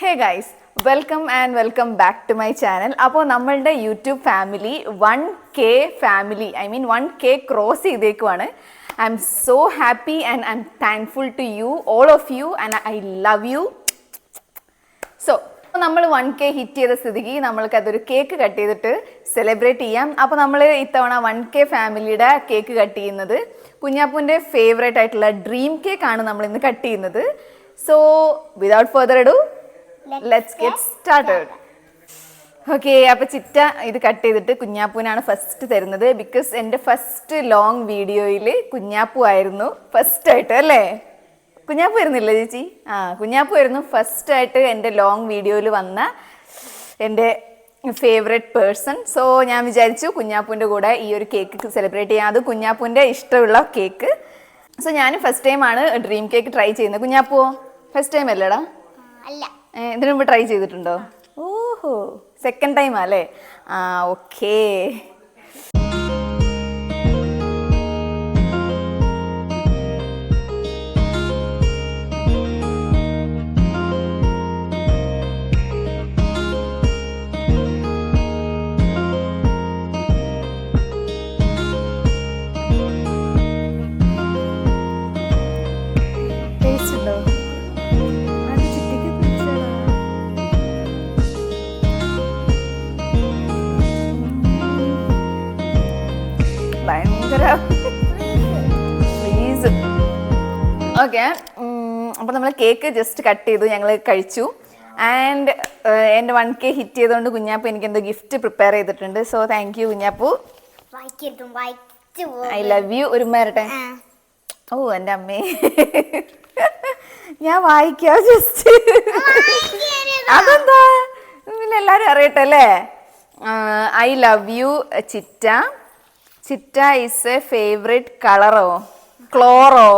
Hey guys, welcome back to my channel. അപ്പോൾ നമ്മളുടെ YouTube family 1K family, I mean 1K cross ചെയ്തേക്കുവാണ്. I am so happy and I am thankful to you, all of you, and I love you. So, നമ്മൾ 1K hit ചെയ്ത സ്ഥിതിക്ക് നമ്മൾക്ക് അതൊരു cake cut ചെയ്തിട്ട് celebrate ചെയ്യാം. അപ്പോൾ നമ്മൾ ഇത്തവണ 1K ഫാമിലിയുടെ കേക്ക് കട്ട് ചെയ്യുന്നത് കുഞ്ഞാപ്പൂൻ്റെ ഫേവറേറ്റ് ആയിട്ടുള്ള ഡ്രീം കേക്ക് ആണ് നമ്മൾ ഇന്ന് കട്ട് ചെയ്യുന്നത്. So, without further ado, let's get started. Okay, അപ്പോൾ ചിറ്റ ഇത് കട്ട് ചെയ്തിട്ട് കുഞ്ഞാപ്പൂനാണ് ഫസ്റ്റ് തരുന്നത്. ബിക്കോസ് എൻ്റെ ഫസ്റ്റ് ലോങ് വീഡിയോയിൽ കുഞ്ഞാപ്പൂ ആയിരുന്നു ഫസ്റ്റ് ആയിട്ട്, അല്ലേ? കുഞ്ഞാപ്പൂ വരുന്നില്ല ചേച്ചി? കുഞ്ഞാപ്പൂ ആയിരുന്നു ഫസ്റ്റ് ആയിട്ട് എൻ്റെ ലോങ് വീഡിയോയിൽ വന്ന എൻ്റെ ഫേവറേറ്റ് പേഴ്സൺ. സോ ഞാൻ വിചാരിച്ചു കുഞ്ഞാപ്പൂൻ്റെ കൂടെ ഈ ഒരു കേക്ക് സെലിബ്രേറ്റ് ചെയ്യാം. അത് കുഞ്ഞാപ്പൂൻ്റെ ഇഷ്ടമുള്ള കേക്ക്. സോ ഞാൻ ഫസ്റ്റ് ടൈമാണ് ഡ്രീം കേക്ക് ട്രൈ ചെയ്യുന്നത്. കുഞ്ഞാപ്പൂവോ ഫസ്റ്റ് ടൈം അല്ലേടാ? അല്ല, ഇതിനു മുമ്പ് ട്രൈ ചെയ്തിട്ടുണ്ടോ? ഓഹോ, സെക്കൻഡ് ടൈം അല്ലേ? ഓക്കേ. ടേസ്റ്റ് ഉണ്ടോ? ഭയങ്കര പ്ലീസ്. ഓക്കെ, അപ്പോൾ നമ്മൾ കേക്ക് ജസ്റ്റ് കട്ട് ചെയ്തു, ഞങ്ങൾ കഴിച്ചു. ആൻഡ് എൻ്റെ 1K ഹിറ്റ് ചെയ്തുകൊണ്ട് കുഞ്ഞാപ്പൂ എനിക്ക് എന്തോ ഗിഫ്റ്റ് പ്രിപ്പയർ ചെയ്തിട്ടുണ്ട്. So thank you Kunjappu. I love U. ഒരു വരട്ടെ. ഓ എൻ്റെ അമ്മേ, ഞാൻ വായിക്കാം ജസ്റ്റ്. അതെന്താ പിന്നെ എല്ലാവരും അറിയട്ടെ അല്ലേ? ഐ ലവ് യു ചിറ്റ. ചിറ്റ ഈസ് എ ഫേവറേറ്റ് കളറോ ക്ലോറോ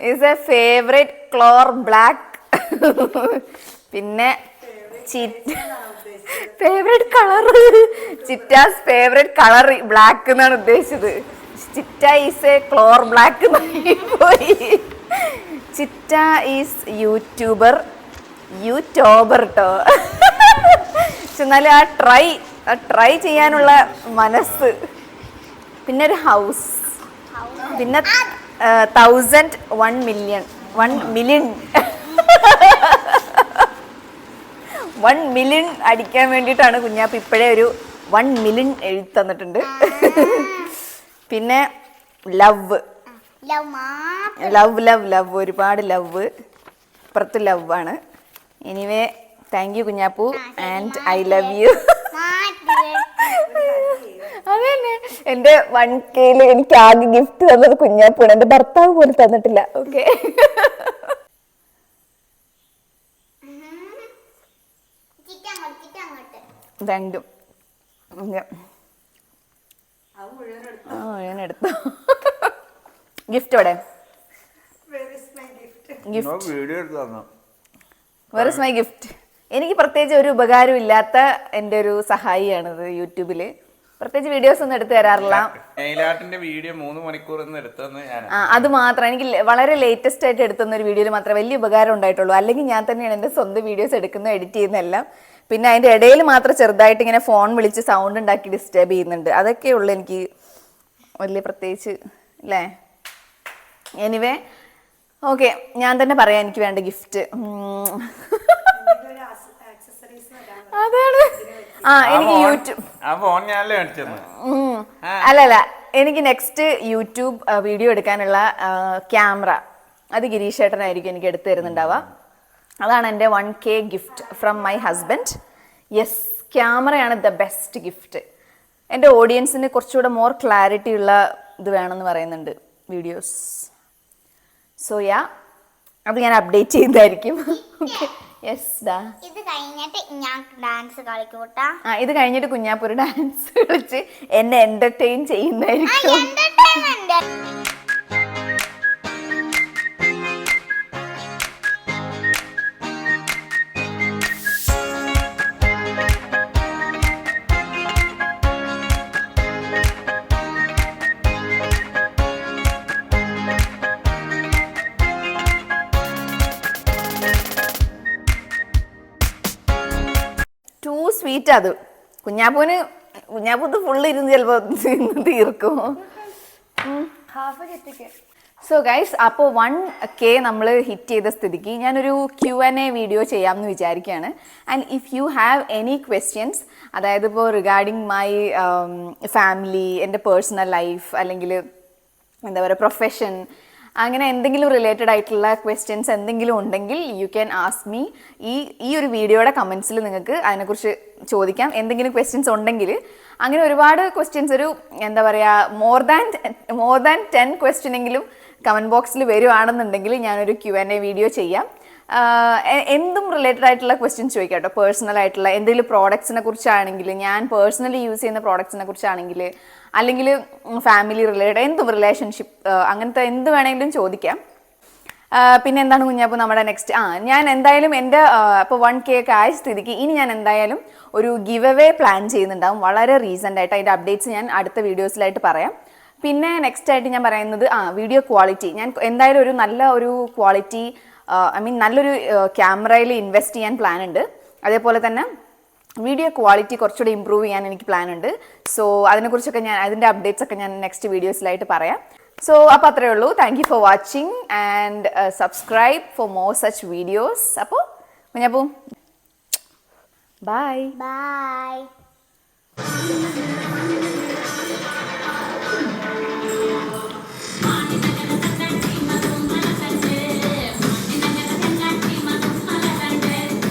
is a favourite colour black. പിന്നെ ഫേവറേറ്റ് കളർ, ചിറ്റാസ് ഫേവറേറ്റ് കളർ ബ്ലാക്ക് എന്നാണ് ഉദ്ദേശിച്ചത്. ചിറ്റ ഈസ് എ ക്ലോർ ബ്ലാക്ക് പോയി. ചിറ്റ ഈസ് യൂട്യൂബർ കേട്ടോ. പക്ഷെ എന്നാലും ആ ട്രൈ ചെയ്യാനുള്ള മനസ്സ്. പിന്നെ ഒരു ഹൗസ്, പിന്നെ 1000 1 million 1 million അടിക്കാൻ വേണ്ടിയിട്ടാണ് കുഞ്ഞാപ്പ് ഇപ്പോഴേ ഒരു 1 million എഴുതി തന്നിട്ടുണ്ട്. പിന്നെ ലവ്, ഒരുപാട് ലവ്, ഇപ്പുറത്ത് ലവ് ആണ്. Anyway thank you Kunjappu and I love U. അതന്നെ എൻ്റെ 1K എനിക്ക് ആകെ ഗിഫ്റ്റ് തന്നത് കുഞ്ഞാപ്പൂണ്. എൻ്റെ ഭർത്താവ് പോലും തന്നിട്ടില്ല. Okay, thank you. മുഴുവനെടുത്തു. ഗിഫ്റ്റ് എവിടെ? Where is my gift? എനിക്ക് പ്രത്യേകിച്ച് ഒരു ഉപകാരം ഇല്ലാത്ത എൻ്റെ ഒരു സഹായിയാണിത്. യൂട്യൂബിൽ പ്രത്യേകിച്ച് വീഡിയോസ് ഒന്നും എടുത്തു തരാറില്ല. വീഡിയോ 3 മണിക്കൂർ അത് മാത്രം എനിക്ക് വളരെ ലേറ്റസ്റ്റ് ആയിട്ട് എടുത്തുന്ന ഒരു വീഡിയോയിൽ മാത്രമേ വലിയ ഉപകാരം ഉണ്ടായിട്ടുള്ളൂ. അല്ലെങ്കിൽ ഞാൻ തന്നെയാണ് എൻ്റെ സ്വന്തം വീഡിയോസ് എടുക്കുന്നത്, എഡിറ്റ് ചെയ്യുന്നതെല്ലാം. പിന്നെ അതിൻ്റെ ഇടയിൽ മാത്രം ചെറുതായിട്ട് ഇങ്ങനെ ഫോൺ വിളിച്ച് സൗണ്ട് ഉണ്ടാക്കി ഡിസ്റ്റർബ് ചെയ്യുന്നുണ്ട്. അതൊക്കെ ഉള്ളു എനിക്ക് വലിയ പ്രത്യേകിച്ച്, അല്ലേ? എനിവേ ഓക്കെ, ഞാൻ തന്നെ പറയാം എനിക്ക് വേണ്ട ഗിഫ്റ്റ്. അതാണ് എനിക്ക് യൂട്യൂബ് അല്ലല്ല, എനിക്ക് നെക്സ്റ്റ് യൂട്യൂബ് വീഡിയോ എടുക്കാനുള്ള ക്യാമറ അത് ഗിരീഷ് ഏട്ടനായിരിക്കും എനിക്ക് എടുത്തു തരുന്നുണ്ടാവുക. അതാണ് എൻ്റെ 1K gift from my husband. Yes, ക്യാമറയാണ് ദ ബെസ്റ്റ് ഗിഫ്റ്റ്. എൻ്റെ ഓഡിയൻസിന് കുറച്ചുകൂടെ മോർ ക്ലാരിറ്റി ഉള്ള ഇത് വേണമെന്ന് പറയുന്നുണ്ട് വീഡിയോസ്. സോ യാ, അത് ഞാൻ അപ്ഡേറ്റ് ചെയ്യുന്നതായിരിക്കും. യെസ് ഡാ. ഇത് കഴിഞ്ഞിട്ട് ഞാൻ ഡാൻസ് കളിക്കൂട്ടാ. ഇത് കഴിഞ്ഞിട്ട് കുഞ്ഞാപ്പൂര് ഡാൻസ് കളിച്ച് എന്നെ എന്റർടൈൻ ചെയ്യുന്നതായിരിക്കും. സ്വീറ്റ് അത്. കുഞ്ഞാപ്പൂന് ഇത് ഫുള്ള് ഇരുന്ന് ചിലപ്പോൾ തീർക്കും. സോ ഗൈസ്, അപ്പോൾ 1K നമ്മൾ ഹിറ്റ് ചെയ്ത സ്ഥിതിക്ക് ഞാനൊരു Q&A വീഡിയോ ചെയ്യാമെന്ന് വിചാരിക്കുകയാണ്. And if you have any questions, അതായത് ഇപ്പോൾ റിഗാർഡിങ് മൈ ഫാമിലി, എൻ്റെ പേഴ്സണൽ ലൈഫ്, അല്ലെങ്കിൽ എന്താ പറയുക പ്രൊഫഷൻ, അങ്ങനെ എന്തെങ്കിലും റിലേറ്റഡ് ആയിട്ടുള്ള ക്വസ്റ്റ്യൻസ് എന്തെങ്കിലും ഉണ്ടെങ്കിൽ യു ക്യാൻ ആസ്ക് മീ. ഈ ഒരു വീഡിയോയുടെ കമൻസിൽ നിങ്ങൾക്ക് അതിനെക്കുറിച്ച് ചോദിക്കാം. എന്തെങ്കിലും ക്വസ്റ്റ്യൻസ് ഉണ്ടെങ്കിൽ, അങ്ങനെ ഒരുപാട് ക്വസ്റ്റ്യൻസ്, ഒരു എന്താ പറയുക മോർ ദാൻ 10 ക്വസ്റ്റ്യനെങ്കിലും കമൻറ്റ് ബോക്സിൽ വരുവാണെന്നുണ്ടെങ്കിൽ ഞാനൊരു Q&A വീഡിയോ ചെയ്യാം. എന്തും റിലേറ്റഡ് ആയിട്ടുള്ള ക്വസ്റ്റ്യൻസ് ചോദിക്കാം കേട്ടോ. പേഴ്സണൽ ആയിട്ടുള്ള എന്തെങ്കിലും പ്രോഡക്ട്സിനെ കുറിച്ചാണെങ്കിൽ, ഞാൻ പേഴ്സണലി യൂസ് ചെയ്യുന്ന പ്രോഡക്ട്സിനെ കുറിച്ചാണെങ്കിൽ, അല്ലെങ്കിൽ ഫാമിലി റിലേറ്റഡ് എന്തും, റിലേഷൻഷിപ്പ്, അങ്ങനത്തെ എന്ത് വേണമെങ്കിലും ചോദിക്കാം. പിന്നെ എന്താണ് കുഞ്ഞാപ്പോൾ നമ്മുടെ നെക്സ്റ്റ്, ഞാൻ എന്തായാലും എൻ്റെ ഇപ്പോൾ 1K ഒക്കെ ആയ സ്ഥിതിക്ക് ഇനി ഞാൻ എന്തായാലും ഒരു ഗിവ് അവേ പ്ലാൻ ചെയ്യുന്നുണ്ടാവും വളരെ റീസെൻ്റ് ആയിട്ട്. അതിൻ്റെ അപ്ഡേറ്റ്സ് ഞാൻ അടുത്ത വീഡിയോസിലായിട്ട് പറയാം. പിന്നെ നെക്സ്റ്റ് ആയിട്ട് ഞാൻ പറയുന്നത് വീഡിയോ ക്വാളിറ്റി. ഞാൻ എന്തായാലും ഒരു നല്ല ഒരു ക്വാളിറ്റി, നല്ലൊരു ക്യാമറയിൽ ഇൻവെസ്റ്റ് ചെയ്യാൻ പ്ലാൻ ഉണ്ട്. അതേപോലെ തന്നെ വീഡിയോ ക്വാളിറ്റി കുറച്ചുകൂടി ഇമ്പ്രൂവ് ചെയ്യാൻ എനിക്ക് പ്ലാൻ ഉണ്ട്. സോ അതിനെക്കുറിച്ചൊക്കെ അതിൻ്റെ അപ്ഡേറ്റ്സ് ഒക്കെ ഞാൻ നെക്സ്റ്റ് വീഡിയോസിലായിട്ട് പറയാം. സോ അപ്പോൾ അത്രയേ ഉള്ളൂ. Thank you for watching and subscribe for more such videos. അപ്പോൾ കുഞ്ഞാപ്പൂ ബൈ. ബൈ.